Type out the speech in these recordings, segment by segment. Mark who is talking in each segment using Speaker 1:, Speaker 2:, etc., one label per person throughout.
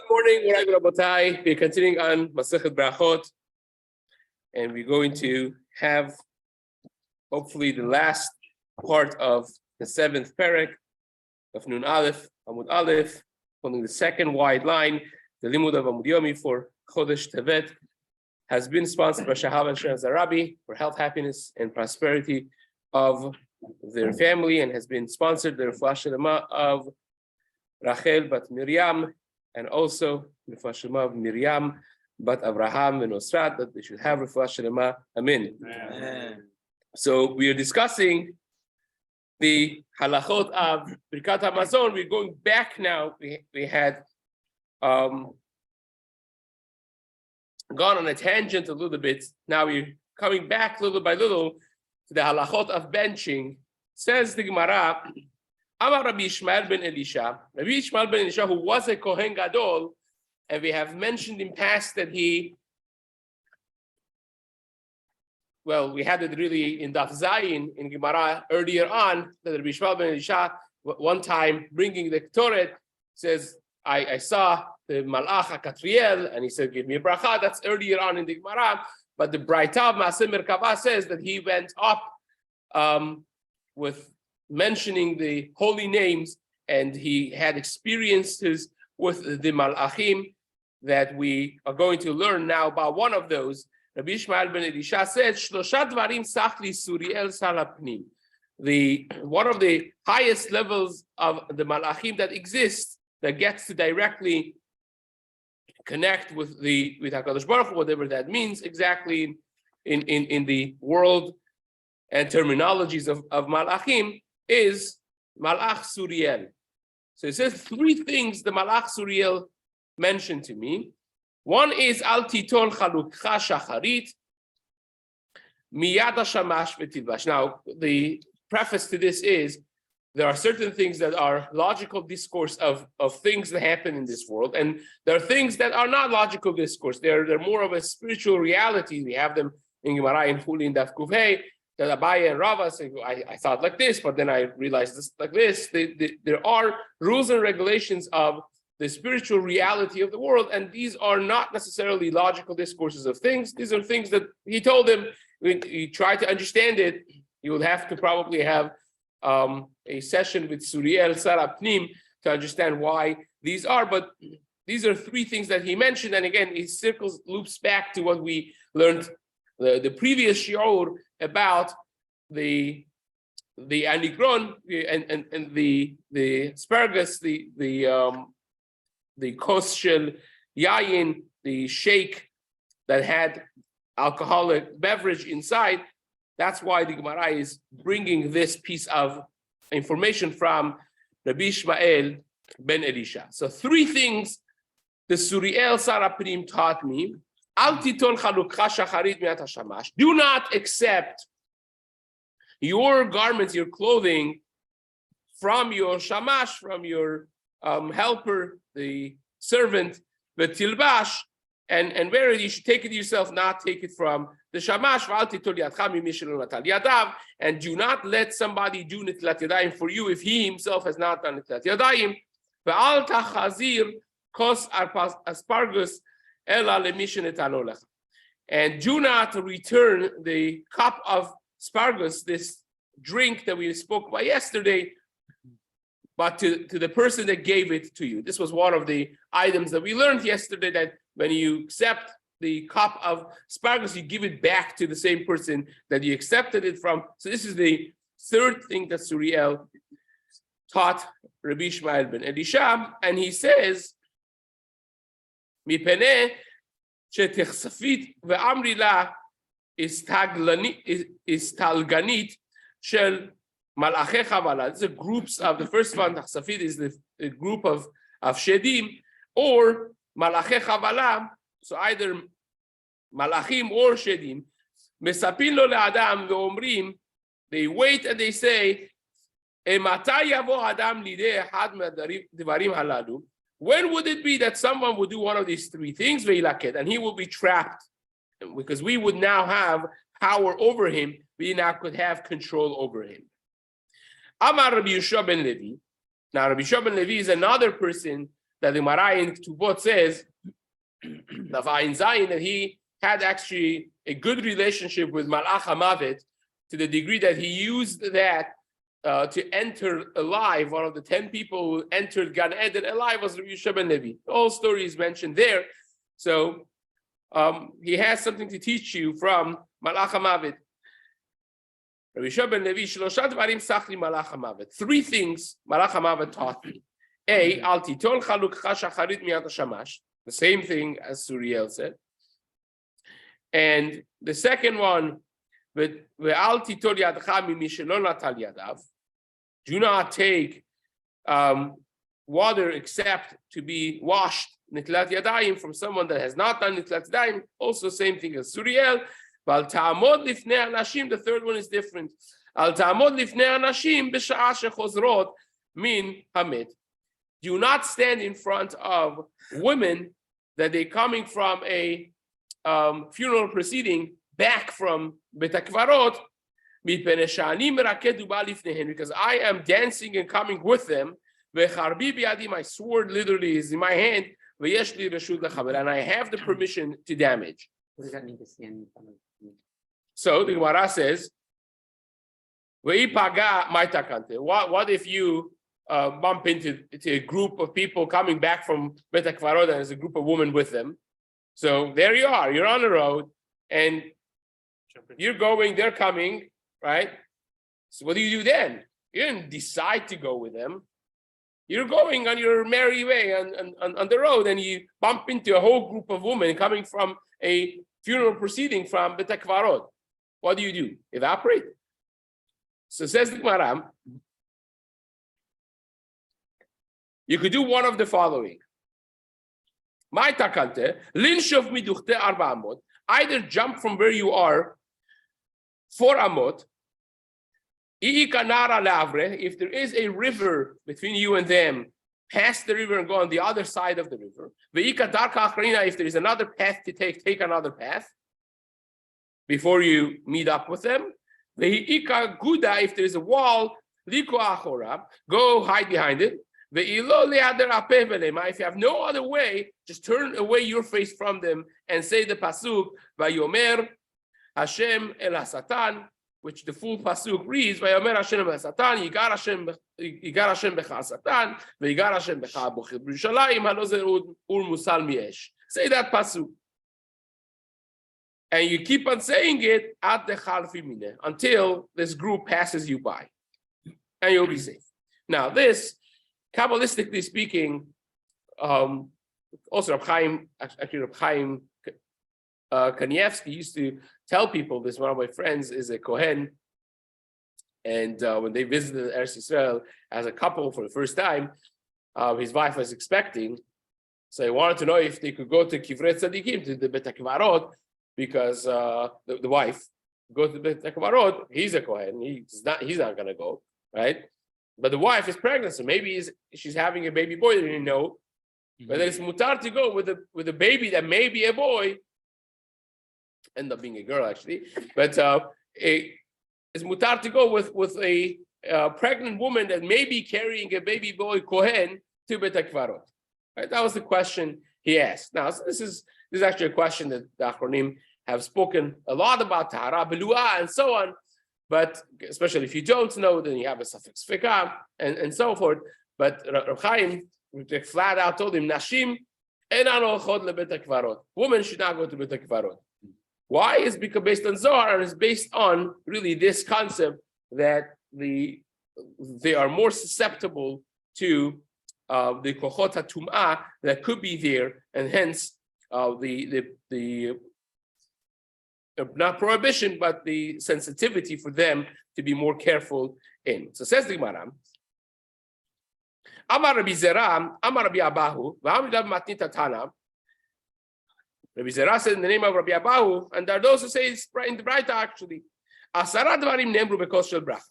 Speaker 1: Morning, Rabotai. We're continuing on Masechet Berachot, and we're going to have hopefully the last part of the seventh parak of Nun Aleph, Amud Aleph, following the second wide line. The limud of Amud Yomi for Chodesh Tevet has been sponsored by Shahab and Rabbi for health, happiness, and prosperity of their family, and has been sponsored the Refuah Shlema of Rachel Bat Miriam, and also Refuah Shlema of Miriam Bat Abraham and Nosrat, that they should have Refuah Shlema. Amen. Amen. So we are discussing the halachot of Birkat HaMazon. We're going back now. We had gone on a tangent a little bit. Now we're coming back little by little to the halachot of benching. Says the Gemara, Amar Rabbi Ishmael ben Elisha, Rabbi Ishmael ben Elisha, who was a Kohen Gadol, and we have mentioned in past that we had it really in Daf Zayin in Gemara earlier on, that Rabbi Ishmael ben Elisha, one time bringing the Torah, says, I saw the Malach HaKatriel, and he said, give me a bracha. That's earlier on in the Gemara, but the Braita of Maaseh Merkava says that he went up with mentioning the holy names, and he had experiences with the Malachim that we are going to learn now about. One of those, Rabbi Ishmael ben Elisha said, Shlosha dvarim sachli Suriel salapnim. One of the highest levels of the Malachim that exists, that gets to directly connect with HaKadosh Baruch Hu, whatever that means exactly in the world and terminologies of Malachim, is Malach Suriel. So it says three things the Malach Suriel mentioned to me. One is Al Titol Chalukcha Shacharit Miyad Shamash V'Tilvash. Now, the preface to this is there are certain things that are logical discourse of things that happen in this world, and there are things that are not logical discourse. They're more of a spiritual reality. We have them in Gemara in Huli and Daf Kuvhei, that Abaye and Rava say, I thought like this, but then I realized this like this. There are rules and regulations of the spiritual reality of the world, and these are not necessarily logical discourses of things. These are things that he told him, when you try to understand it, you will have to probably have a session with Suriel Sarapnim to understand why these are, but these are three things that he mentioned, and again, he loops back to what we learned the previous shiur about the anigron and the asparagus, the kos shel yayin, the shake that had alcoholic beverage inside. That's why the Gemara is bringing this piece of information from Rabbi Ishmael ben Elisha. So three things the Suriel Sarapnim taught me. Al titon chalukcha shacharit miat hashamash. Do not accept your garments, your clothing, from your shamash, from your helper, the servant, the tilbash, and wear it. You should take it yourself, not take it from the shamash. And do not let somebody do netilat yadayim for you if he himself has not done netilat yadayim. Ve'al tachazir kos aspargus ela lemishin etanolech. And do not return the cup of aspargus, this drink that we spoke about yesterday, but to the person that gave it to you. This was one of the items that we learned yesterday, that when you accept the cup of aspargus, you give it back to the same person that you accepted it from. So this is the third thing that Suriel taught Rabbi Ishmael ben Elisha, and he says, "Mipene shetichsafit ve'amri la istalganit shel malachei chavala." These are groups of the first one. Chsafit is the group of shedim, or malachei chavala. So either malachim or shedim. Mesapin lo le'adam ve'omrim. They wait and they say, "Mata yavo adam lidei had me'divarim halalu." When would it be that someone would do one of these three things, ve'ilaket, and he will be trapped? Because we would now have power over him. We now could have control over him. Amar Rabbi Yeshua ben Levi. Now Rabbi Yeshua ben Levi is another person that the Gemara in Ketubot says that he had actually a good relationship with Malach HaMavet to the degree that he used that to enter alive. One of the 10 people who entered Gan Eden alive was Rabbi Yisha ben Levi. All stories mentioned there. So he has something to teach you from Malach HaMavet. Rabbi Yisha ben Levi, Shlosha Dvarim Sachli Malach HaMavet. 3 things Malach HaMavet taught me. A, Al Titol Chalukcha Shacharit Miyat HaShamash. The same thing as Suriel said. And the second one, do not take water except to be washed nitlat yadayim from someone that has not done nitlat yadayim. Also, same thing as Suriel. The third one is different. Do not stand in front of women that they're coming from a funeral proceeding back from Bet HaKvarot, because I am dancing and coming with them. My sword literally is in my hand, and I have the permission to damage.
Speaker 2: What does that mean to stand in front of you?
Speaker 1: So the Gemara says, what if you bump into a group of people coming back from Bet HaKvarot and there's a group of women with them? So there you are, you're on the road and you're going, they're coming, right? So what do you do then? You didn't decide to go with them. You're going on your merry way on the road and you bump into a whole group of women coming from a funeral proceeding from Bet HaKvarot. What do? Evaporate. So says the Gemara, you could do one of the following. Either jump from where you are 4 amot. If there is a river between you and them, pass the river and go on the other side of the river. If there is another path to take another path before you meet up with them. If there is a wall, go hide behind it. If you have no other way, just turn away your face from them and say the pasuk Vayomer Hashem el Hasatan, which the full pasuk reads Vayomer Hashem el Hasatan, Yigar Hashem becha Hasatan, Yigar Hashem becha Bochir B'Yerushalayim Halozer Ur Musal Miesh. Say that pasuk, and you keep on saying it at the Chalfi Mineh until this group passes you by, and you'll be safe. Now this, Kabbalistically speaking, also Reb Chaim Kanievsky used to tell people this. One of my friends is a Kohen, and when they visited Eretz Yisrael as a couple for the first time, his wife was expecting, so he wanted to know if they could go to Kivrei Tzadikim, to the Bet HaKvarot, because the wife go to the Bet HaKvarot. He's a Kohen, he's not going to go, right? But the wife is pregnant, so maybe she's having a baby boy. They didn't know, but it's mutar to go with a baby that may be a boy, end up being a girl actually. But it's mutar to go with a pregnant woman that may be carrying a baby boy kohen to Bet HaKvarot. Right? That was the question he asked. Now this is actually a question that the Achronim have spoken a lot about, tahara belua and so on. But especially if you don't know, then you have a suffix fika and so forth. But Reb Chaim flat out told him, Nashim enan olchot lebet hakvarot. Women should not go to Bet HaKvarot. Why? It's because based on Zohar, and it's based on really this concept that they are more susceptible to the kochot hatum'ah that could be there, and hence the not prohibition, but the sensitivity for them to be more careful in. So says the Gemara, Amar Rabbi Zera, Amar Rabbi Abahu, V'hamidav matnita tana. Rabbi Zera said in the name of Rabbi Abahu, and there are those who say it's in the Braita actually. Asara dvarim nemru bekos shel bracha.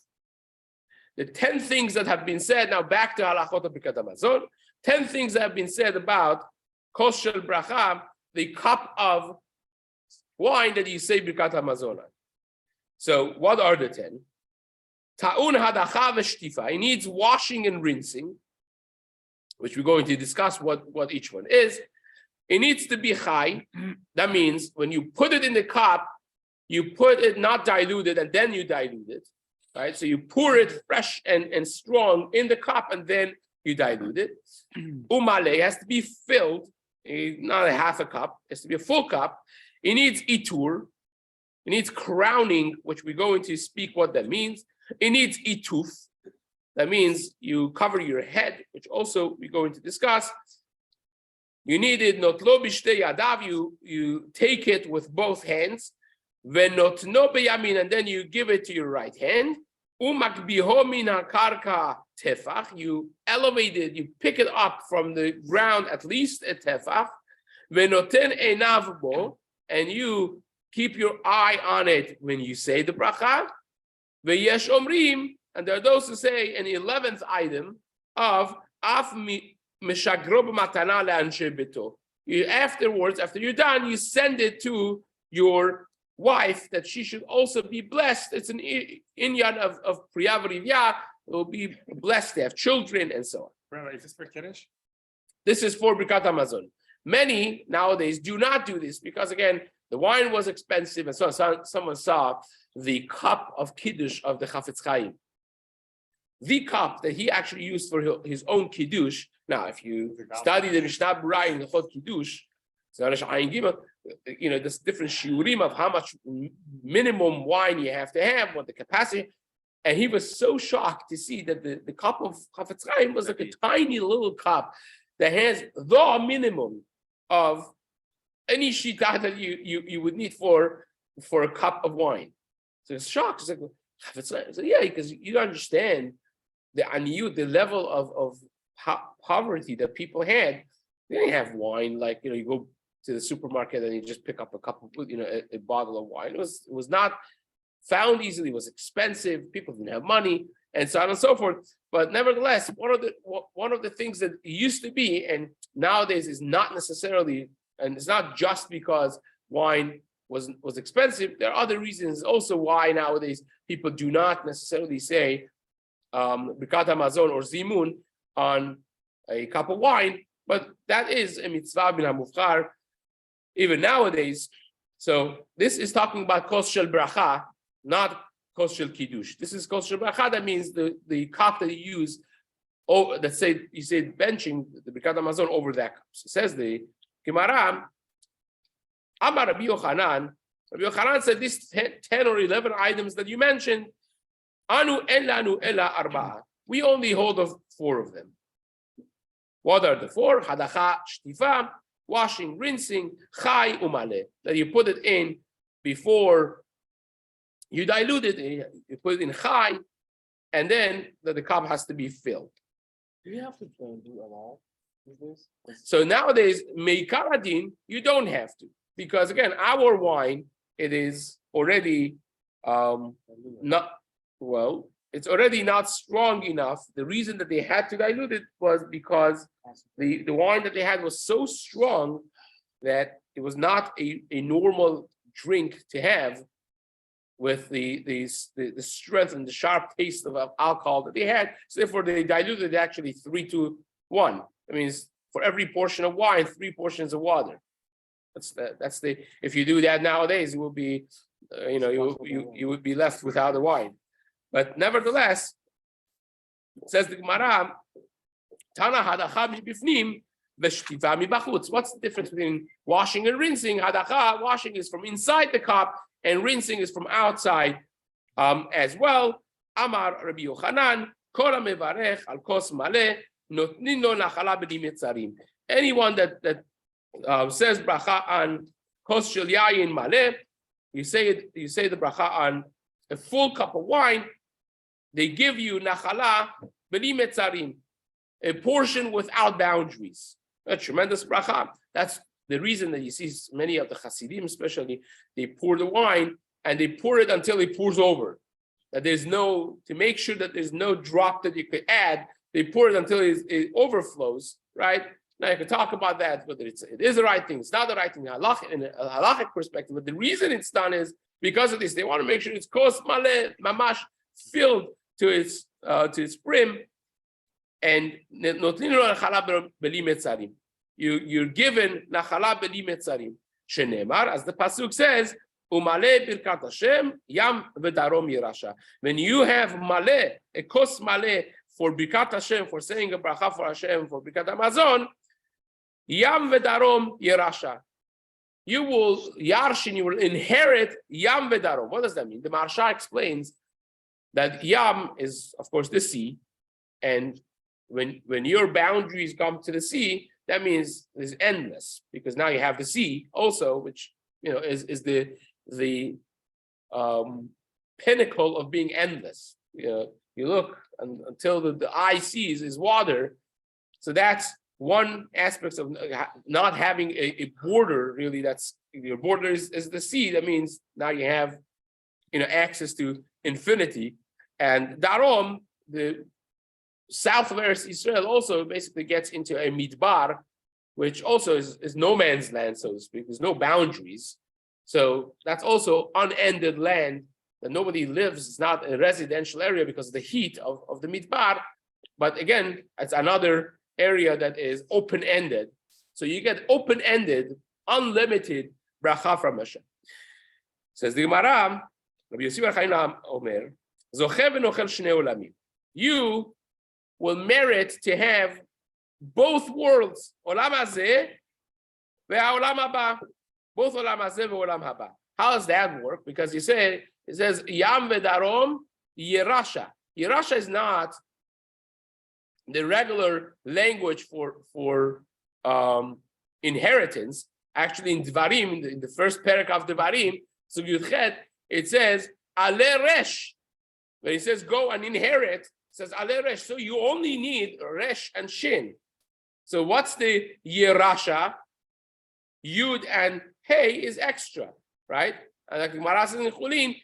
Speaker 1: The 10 things that have been said, now back to halachot of Birkat Hamazon, 10 things that have been said about kos shel bracha, the cup of wine that you say Birkat Hamazon. So what are the 10? Ta'un hadacha v'shtifa. It needs washing and rinsing. which we're going to discuss what each one is. It needs to be chai. That means when you put it in the cup, you put it not diluted and then you dilute it, right? So you pour it fresh and strong in the cup and then you dilute it. Umale has to be filled, not a half a cup, it has to be a full cup. It needs itur. It needs crowning, which we're going to speak what that means. It needs ituf. That means you cover your head, which also we're going to discuss. You need it notlo b'shtei yadav. You take it with both hands. Venotno beyamin, and then you give it to your right hand. Umakbiho min hakarka tefach. You elevate it. You pick it up from the ground at least a tefach. Venoten einav bo, and you keep your eye on it when you say the bracha. Veyesh omrim, and there are those who say an 11th item of af mishagro b'matana le'anshe beto. You afterwards, after you're done, you send it to your wife that she should also be blessed. It's an inyan of Priya V'Rivya. It will be blessed to have children and so on.
Speaker 3: Rabbi, is this for Kiddush?
Speaker 1: This is for Birkat Hamazon. Many nowadays do not do this because, again, the wine was expensive, and so someone saw the cup of Kiddush of the Chafetz Chaim. The cup that he actually used for his own Kiddush. Now, if you study the Mishnah Berurah in the Chod Kiddush, there's different shiurim of how much minimum wine you have to have, what the capacity. And he was so shocked to see that the cup of Chafetz Chaim was like a tiny little cup that has the minimum of any shita that you would need for a cup of wine. So it's shocked. It's like, Chafetz Chaim. So yeah, because you don't understand the aniyut, the level of poverty that people had. They didn't have wine like, you go to the supermarket and you just pick up a cup of, a bottle of wine. It was not found easily. It was expensive. People didn't have money, and so on and so forth. But nevertheless, one of the things that used to be, and nowadays is not necessarily, and it's not just because wine was expensive. There are other reasons also why nowadays people do not necessarily say Birkat Hamazon or Zimun on a cup of wine, but that is a mitzvah bin hamufchar even nowadays. So this is talking about kos shel bracha, not kos shel kiddush. This is kos shel bracha. That means the cup that you use, you say benching the Birkat Hamazon over that cup. So says the Gemara, Amar Rabbi Yochanan. Rabbi Yochanan said these 10 or 11 items that you mentioned, anu elanu ela arba'a. We only hold of 4 of them. What are the 4? Hadacha shtifa, washing, rinsing, chai umale. That you put it in before you dilute it. You put it in chai, and then the cup has to be filled.
Speaker 3: Do you have to do it all?
Speaker 1: So nowadays, meikaradin, you don't have to, because again, our wine, it is already it's already not strong enough. The reason that they had to dilute it was because the wine that they had was so strong that it was not a normal drink to have with the strength and the sharp taste of alcohol that they had. So therefore, they diluted it actually 3-1. That means for every portion of wine, 3 portions of water. That's the. If you do that nowadays, it will be, you would be left without the wine. But nevertheless, says the Gemara, Tana hadacha bifnim v'shtiva mibachutz. What's the difference between washing and rinsing? Hadacha, washing is from inside the cup, and rinsing is from outside as well. Amar Rabbi Yochanan, kol mevarech al kos maleh notnin lo nachala b'dim yetzarim. Anyone that says bracha on kos shel yayin maleh, you say the bracha on a full cup of wine, they give you nachala b'dim yetzarim, a portion without boundaries. A tremendous bracha. That's the reason that you see many of the Hasidim, especially, they pour the wine and they pour it until it pours over. That to make sure that there's no drop that you could add, they pour it until it overflows, right? Now you can talk about that, whether it is the right thing, it's not the right thing, in a halachic perspective. But the reason it's done is because of this. They want to make sure it's kos maleh, mamash, filled to its brim. and you're given nachala beli metzarim. Shenemar, as the pasuk says, umale birkat Hashem yam v'darom yirasha. When you have male, a kos male for birkat Hashem, for saying a bracha for Hashem, for birkat Hamazon, yam v'darom yirasha. You will yarshin, you will inherit yam v'darom. What does that mean? The Maharsha explains that yam is, of course, the sea, and when your boundaries come to the sea, that means it's endless, because now you have the sea also, which is the pinnacle of being endless. You look until the eye sees is water. So that's one aspect of not having a border. Really, that's your border is the sea. That means now you have access to infinity. And Darom, the south of Eretz Yisrael, also basically gets into a midbar, which also is no man's land, so to speak. There's no boundaries. So that's also unended land that nobody lives. It's not a residential area because of the heat of the midbar. But again, it's another area that is open-ended. So you get open-ended, unlimited bracha from Hashem. Says the Gemara, Rabbi Yossi bar Chaim Omer, Zochev v'nochel shnei olamim. You will merit to have both worlds, olam hazeh ve'olam haba, both olam hazeh ve'olam haba. How does that work? Because it says yam v'darom yirasha. Yirasha is not the regular language for inheritance. Actually, in Dvarim, in the first parak of Dvarim, so Yudchet, it says ale resh. When he says go and inherit, it says ale resh. So you only need resh and shin. So what's the yirasha? Yud and hey is extra, right? And like Gemara says in Chulin,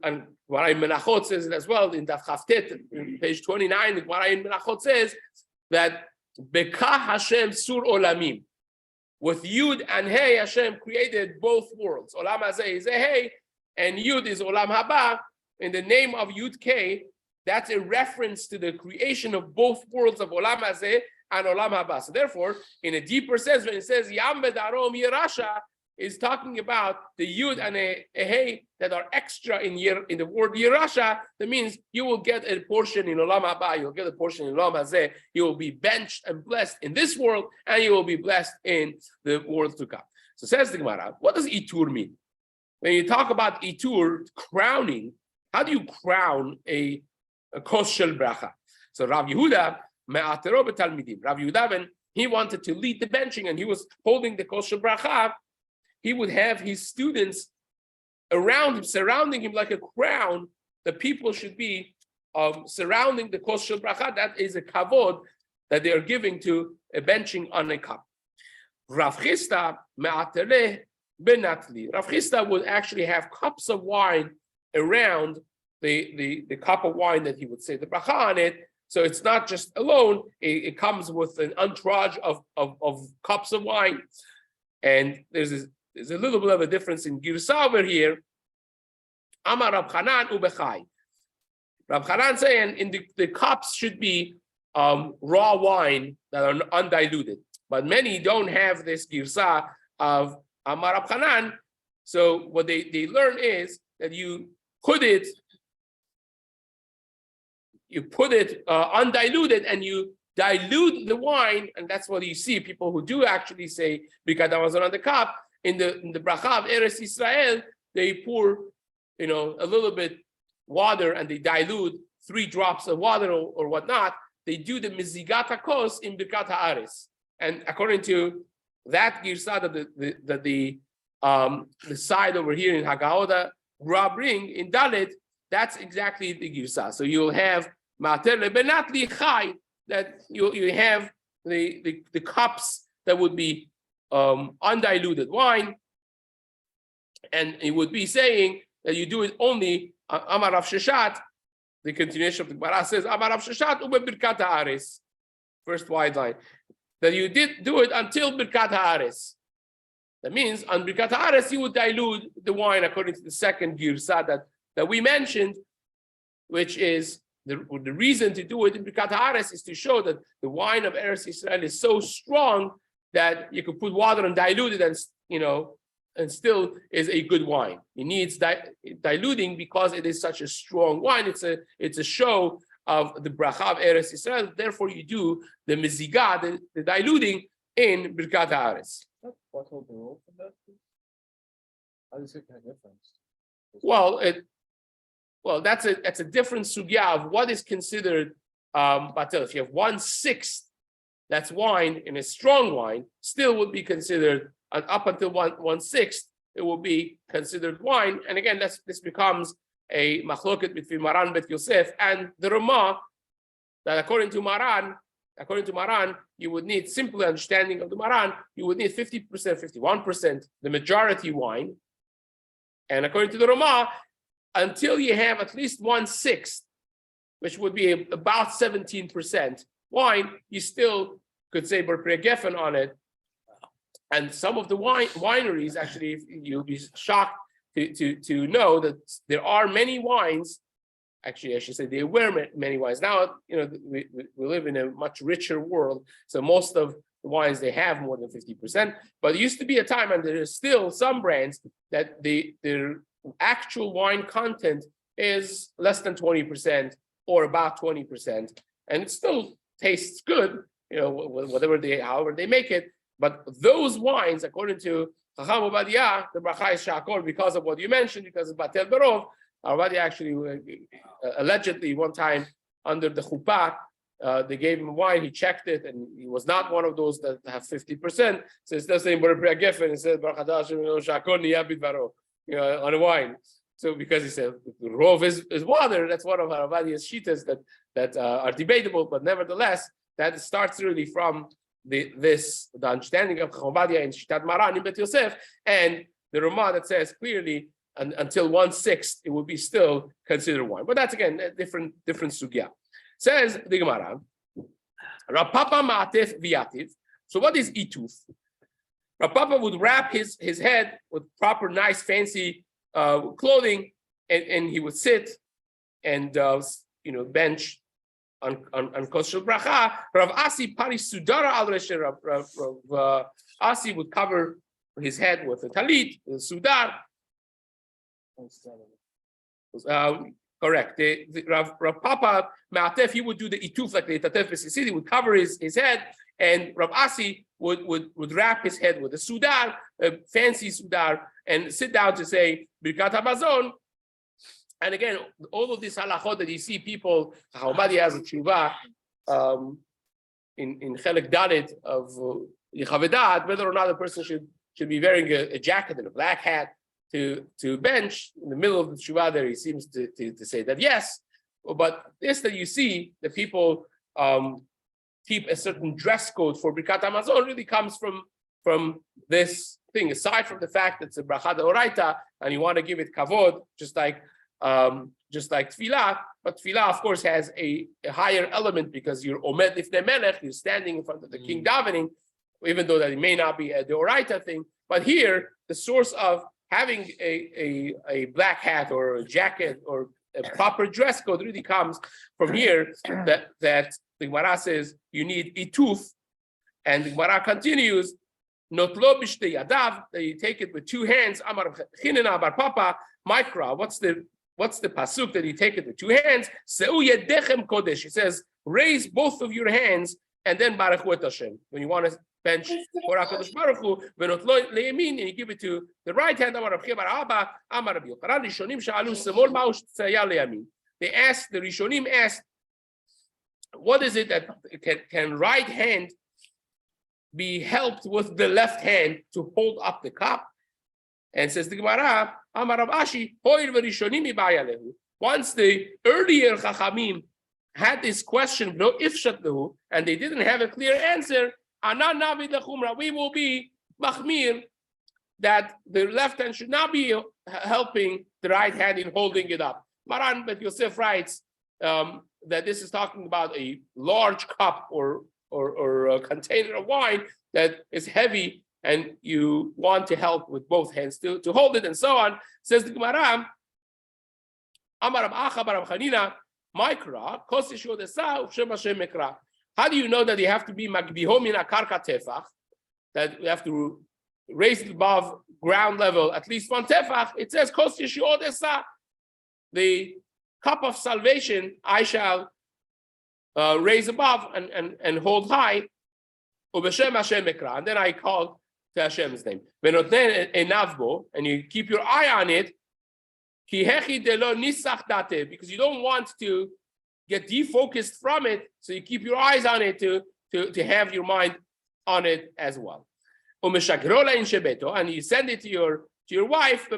Speaker 1: and Gemara in Menachot says it as well in Daf Chavtet, page 29. The Gemara in Menachot says that Bekah Hashem sur olamim. With Yud and Hey, Hashem created both worlds. Olam hazeh is a Hey, and Yud is Olam haba. In the name of Yud K, that's a reference to the creation of both worlds of Olam hazeh and Olam haba. So therefore, in a deeper sense, when it says Yam v'darom yirasha, is talking about the Yud and a Hey that are extra in the word Yirasha. That means you will get a portion in Olam haba, you'll get a portion in Olam hazeh. You will be benched and blessed in this world, and you will be blessed in the world to come. So says the Gemara, what does Itur mean? When you talk about Itur, crowning, how do you crown a kos shel bracha? So Rav Yehuda, me'atero b'talmidim. Rav Yehuda, when he wanted to lead the benching and he was holding the kos shel bracha, he would have his students around him, surrounding him like a crown. The people should be surrounding the kos shel bracha. That is a kavod that they are giving to a benching on a cup. Rav Chisda me'atereh benatli. Rav Chisda would actually have cups of wine around the cup of wine that he would say the bracha on it. So it's not just alone; it comes with an entourage of cups of wine. And there's a little bit of a difference in Girsa over here. Amar Rab Chanan ubechai. Rab Chanan saying in the cups should be raw wine that are undiluted. But many don't have this Girsa of Amar Rab Chanan. So what they learn is that you put it undiluted and you dilute the wine, and that's what you see. People who do actually say Birkat Hamazon on the cup, in the bracha of Eretz Yisrael, they pour a little bit water and they dilute 3 drops of water or whatnot. They do the mizigat hakos in Birkat Haaretz, and according to that girsa that the side over here in Haggadah Gra bring in Dalet, that's exactly the girsa. So you'll have mater lebenatli chai, that you have the cups that would be undiluted wine, and it would be saying that you do it only Amar Rav Sheshat. The continuation of the Gemara says Amar Rav Sheshat ube Birkat Haaretz, first wide line, that you did do it until Birkat Haaretz. That means on Birkat Haaretz you would dilute the wine according to the second girsa that we mentioned, which is the reason to do it in Birkat Haaretz is to show that the wine of Eretz Yisrael is so strong that you could put water and dilute it, and and still is a good wine. It needs diluting because it is such a strong wine. It's a show of the bracha of Eretz Yisrael. Therefore, you do the mizigah, the diluting in Birkat Haaretz.
Speaker 3: What's the rule for that? How does it make a difference?
Speaker 1: Well, that's a different sugya of what is considered batel. If you have 1/6, that's wine in a strong wine, still would be considered, and up until 1/6, it will be considered wine. And again, this becomes a machloket between Maran Bet Yosef and the Ramah, that according to Maran, you would need, simple understanding of the Maran, you would need 50%, 51%, the majority wine. And according to the Ramah, until you have at least 1/6, which would be about 17% wine, you still could say Bar Priya Geffen on it. And some of the wineries, actually, you'll be shocked to know that there are many wines. Actually, I should say there were many wines. Now, we live in a much richer world, so most of the wines, they have more than 50%. But there used to be a time, and there is still some brands that their actual wine content is less than 20% or about 20%, and it still tastes good, however they make it. But those wines, according to Chacham Ovadia, the bracha is shakol because of what you mentioned, because of Batel Berov. Ovadia actually allegedly one time under the chuppah, they gave him wine, he checked it, and he was not one of those that have 50%. So it's not saying Bar Priya Geffen, it says shakol niya bidvaro, on a wine. So because he said the rov is water, that's one of Ovaδιa's shitas that are debatable, but nevertheless, that starts really from the understanding of Ovadia in Shitat Maran in Bet Yosef, and the Ramah that says clearly until 1/6 it will be still considered wine. But that's again a different sugya. Says the Gemara, Rav Papa Ma'atef V'yativ. So what is ituf? Rav Papa would wrap his head with proper, nice, fancy clothing, and he would sit and bench on kosher bracha. Rav Asi Pari Sudara al Reshe. Rav Asi would cover his head with a talit, a sudar. Correct. The Rav Papa Ma'atef, he would do the ituf like the Tatef B'Sisid. He would cover his head, and Rav Asi would wrap his head with a sudar, a fancy sudar, and sit down to say Birkat Hamazon. And again, all of these halachot that you see people, Ovadia has a tshuva in Chelek Dalet of Yechavedat, whether or not a person should be wearing a jacket and a black hat to bench. In the middle of the tshuva there, he seems to say that yes, but this that you see, that people keep a certain dress code for Birkat Hamazon really comes from this thing. Aside from the fact that it's a bracha d'oraita and you want to give it kavod, just like tefillah, but tefillah of course has a higher element because you're omed lifnei melech, you're standing in front of the king davening, even though that it may not be a d'oraita thing. But here, the source of having a black hat or a jacket or a proper dress code really comes from here, that the Gemara says you need ituf, and the Gemara continues, notlo b'shtei yadav, that you take it with two hands. Amar chinena bar papa mikra. What's the pasuk that you take it with two hands? Seu yedechem kodesh. It says raise both of your hands and then baruch et Hashem. When you want to bench for HaKadosh Baruch Hu, v'notlo leyamin, and you give it to the right hand. Amar Rav Chiya bar Abba, Amar Rabbi Yochanan, Rishonim sha'alu semol ma'u tzaya leyamin. The Rishonim asked, what is it that can right hand be helped with the left hand to hold up the cup? And says the Gemara, Amar Rav Ashi, hoil v'rishonim ibaya lehu. Once the earlier Chachamim had this question, no ifshat lehu, and they didn't have a clear answer, anan navi lechumra, we will be machmir, that the left hand should not be helping the right hand in holding it up. Maran Bet Yosef writes that this is talking about a large cup or a container of wine that is heavy, and you want to help with both hands to hold it, and so on. Says the Gemara, Amar Rav Acha bar Rav Chanina, Mikra, Kos Yeshua Desa, Shem Hashem Mekra. How do you know that you have to be Magbihom in a Karka Tefach? That you have to raise it above ground level at least one Tefach. It says Kos Yeshua Desa. The cup of salvation I shall raise above and hold high. Ubeshem Hashem Mekra. And then I call to Hashem's name. And you keep your eye on it. Because you don't want to get defocused from it, so you keep your eyes on it to have your mind on it as well. And you send it to your wife,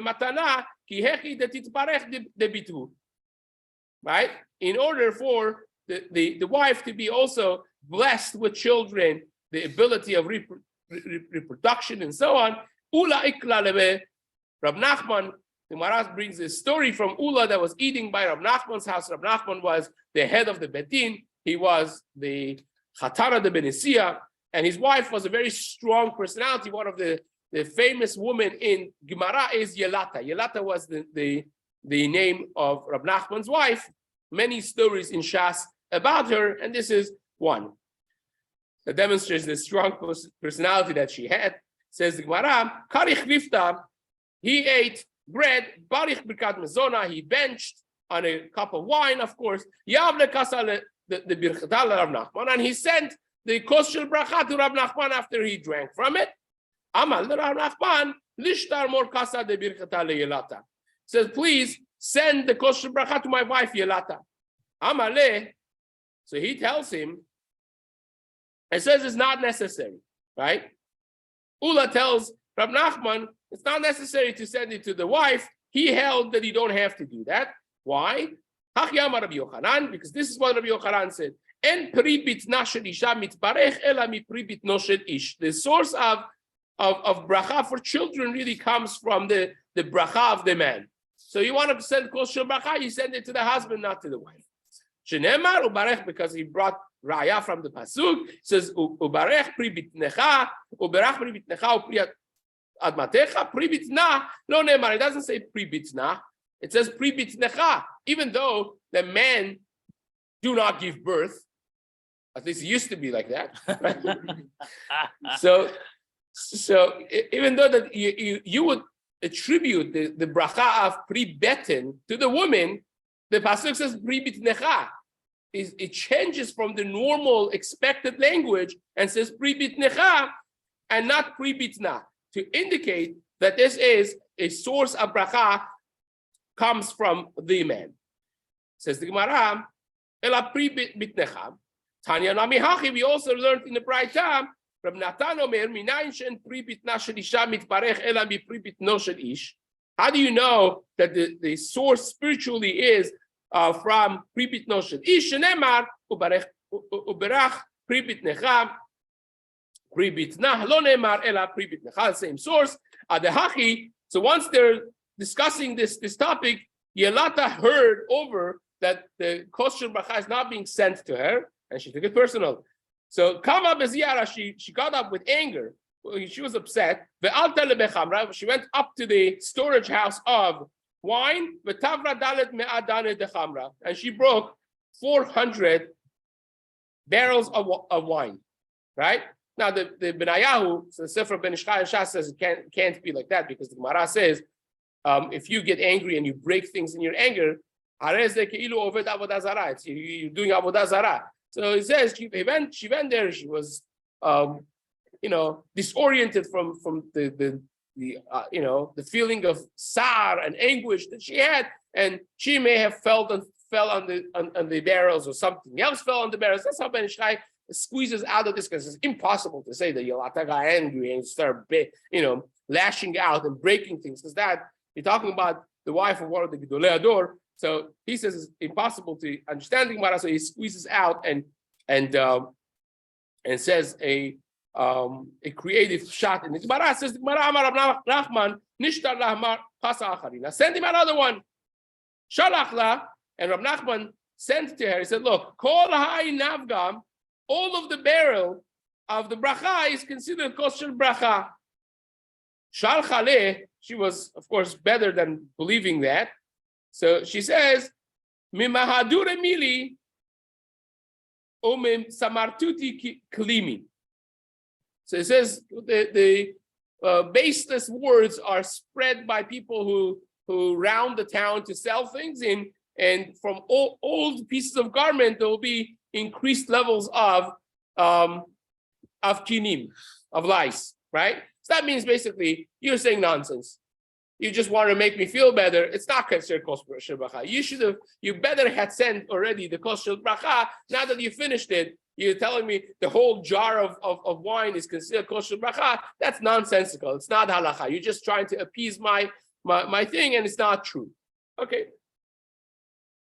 Speaker 1: right? In order for the wife to be also blessed with children, the ability of reproduction and so on. Rab Nachman, the Gemara brings this story from Ula that was eating by Rab Nachman's house. Rab Nachman was the head of the Betin. He was the Chatara de Benisia, and his wife was a very strong personality. One of the famous women in Gemara is Yelata. Yelata was the name of Rab Nachman's wife. Many stories in Shas about her, and this is one that demonstrates the strong personality that she had. Says the Gemara, Karich Rifta, he ate bread, Barich Birkat Mezona, he benched on a cup of wine, of course, Yavle Kasa the Birchata Rav Nachman, and he sent the Koshel Bracha to Rav Nachman after he drank from it. Amal Rav Nachman, Lishtar Mor Kasa de Birchata Yelata. Says, please send the Koshel Bracha to my wife Yelata. Amale, so he tells him, and says it's not necessary, right? Ula tells Rav Nachman, it's not necessary to send it to the wife. He held that you don't have to do that. Why? Because this is what Rabbi Yochanan said. The source of bracha for children really comes from the bracha of the man. So you want to send kol shel bracha, you send it to the husband, not to the wife. Shenemar ubarech, because he brought raya from the pasuk, says ubarech pri bitnecha, uberach pri bitnecha upri admatecha, pri bitna lo nemar. It doesn't say pri bitna, it says pri bitnecha. Even though the men do not give birth, at least it used to be like that. Right? so even though that you would attribute the bracha of pri beten to the woman, the pasuk says pri bitnecha. It changes from the normal expected language and says pri bitnecha and not pri bitna, to indicate that this is a source of bracha comes from the man. Says the Gemara, ela pri bitnecha. Tanya nami hachi, we also learned in the Braita, Rab Natan omer minayin shen pri bitna shel isha mitbarech ela mi pri bitno shel ish. How do you know that the source spiritually is from pri bitno shel ish? Shenemar uberach pri bitnecha pri bitna lo nemar ela pri bitnecha. Same source. The hachi. So once they're discussing this topic, Yelata heard over that the kosher bracha is not being sent to her, and she took it personal. So Kama Beziara, she got up with anger. She was upset. She went up to the storage house of wine, and she broke 400 barrels of wine. Right? Now the Benayahu, so the Sefer Ben Ishchai and Shas says it can't be like that, because the Gemara says if you get angry and you break things in your anger, you're doing avodah zarah. So it says she went there. She was, disoriented from the feeling of sar and anguish that she had, and she may have fell on the barrels, or something else fell on the barrels. That's how Ben Ishchai squeezes out of this, because it's impossible to say that Yelata got angry and start, lashing out and breaking things, because that you're talking about the wife of one of the Gedolei Ador. So he says it's impossible to understand the Gemara, so he squeezes out and says a creative shot in the Gemara. Says the Gemara Amar Rahman Nishtar Lahmar Pasa Acharina. Send him another one. Shalachla, and Rab Nachman sent to her. He said, "Look, Kol Hai Navgam, all of the barrel of the bracha is considered kosher bracha." Shal Chaleh, she was of course better than believing that. So she says, Mimahadure mili omim samartuti klimi. So it says the baseless words are spread by people who round the town to sell things in, and from old pieces of garment there will be increased levels of kinim, of lice, right? So that means basically you're saying nonsense. You just want to make me feel better. It's not considered kosher bracha. You better had sent already the kosher bracha. Now that you finished it, you're telling me the whole jar of wine is considered kosher bracha. That's nonsensical. It's not halacha. You're just trying to appease my thing, and it's not true. Okay.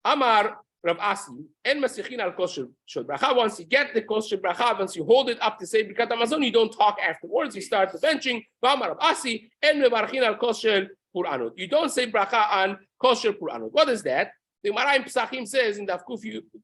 Speaker 1: Amar Rav Asi, en masichin al kosher bracha. Once you get the kosher bracha, once you hold it up to say Birkat Hamazon, you don't talk afterwards. You start the benching. Amar Rav Asi, en mevarchin al kosher puranut. You don't say bracha on kosher puranut. What is that? The Gemara in Pesachim says in the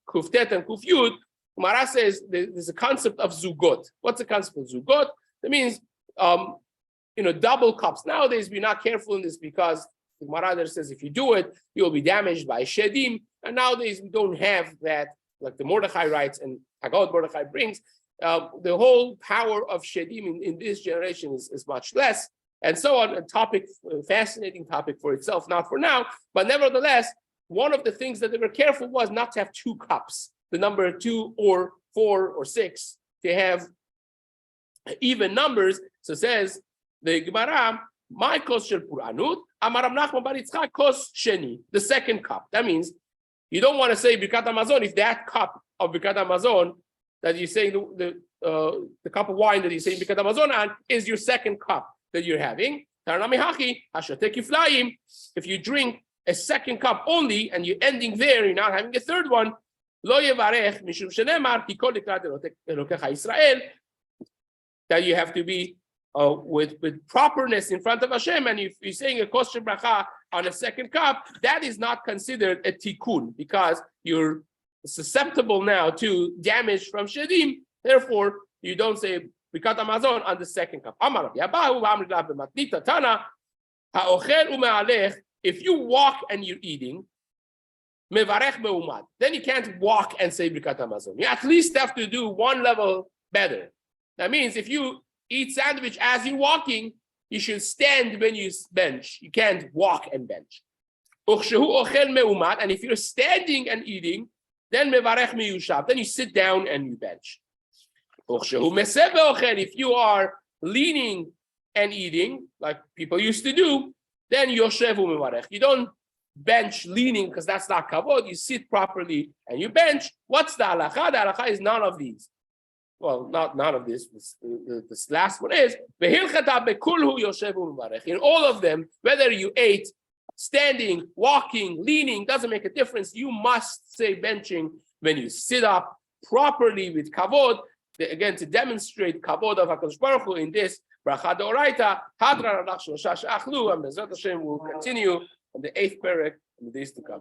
Speaker 1: Kuftet and Kufyud, Gemara says there's a concept of zugot. What's the concept of zugot? That means double cups. Nowadays we're not careful in this because the Gemara there says if you do it, you'll be damaged by shedim. And nowadays we don't have that, like the Mordechai writes and Haggadah Mordechai brings. The whole power of shedim in this generation is much less, and so on. A fascinating topic for itself, not for now, but nevertheless, one of the things that they were careful was not to have two cups, the number 2 or 4 or 6, to have even numbers. So says the Gemara, my kosher puranut, Amar Rav Nachman bar Yitzchak kos sheni, the second cup. That means you don't want to say Birkat Hamazon if that cup of Birkat Hamazon that you're saying the cup of wine that you're saying Birkat Hamazon on is your second cup that you're having. If you drink a second cup only and you're ending there, you're not having a third one. That you have to be with properness in front of Hashem, and if you're saying a kosher bracha on a second cup, that is not considered a tikkun because you're susceptible now to damage from shedim. Therefore, you don't say Birkat Hamazon on the second cup. If you walk and you're eating, then you can't walk and say Birkat Hamazon. You at least have to do one level better. That means if you eat sandwich as you're walking, you should stand when you bench. You can't walk and bench. And if you're standing and eating, then then you sit down and you bench. If you are leaning and eating, like people used to do, then you don't bench leaning because that's not kavod. You sit properly and you bench. What's the halacha? The halacha is none of these. Well, not none of this. This last one is in all of them, whether you ate standing, walking, leaning, doesn't make a difference. You must say benching when you sit up properly with kavod. Again, to demonstrate kavod of HaKadosh Baruch Hu in this bracha d'oraita. Hadran alach shlosha she'achlu, and Bezrat Hashem will continue on the 8th parak in the days to come.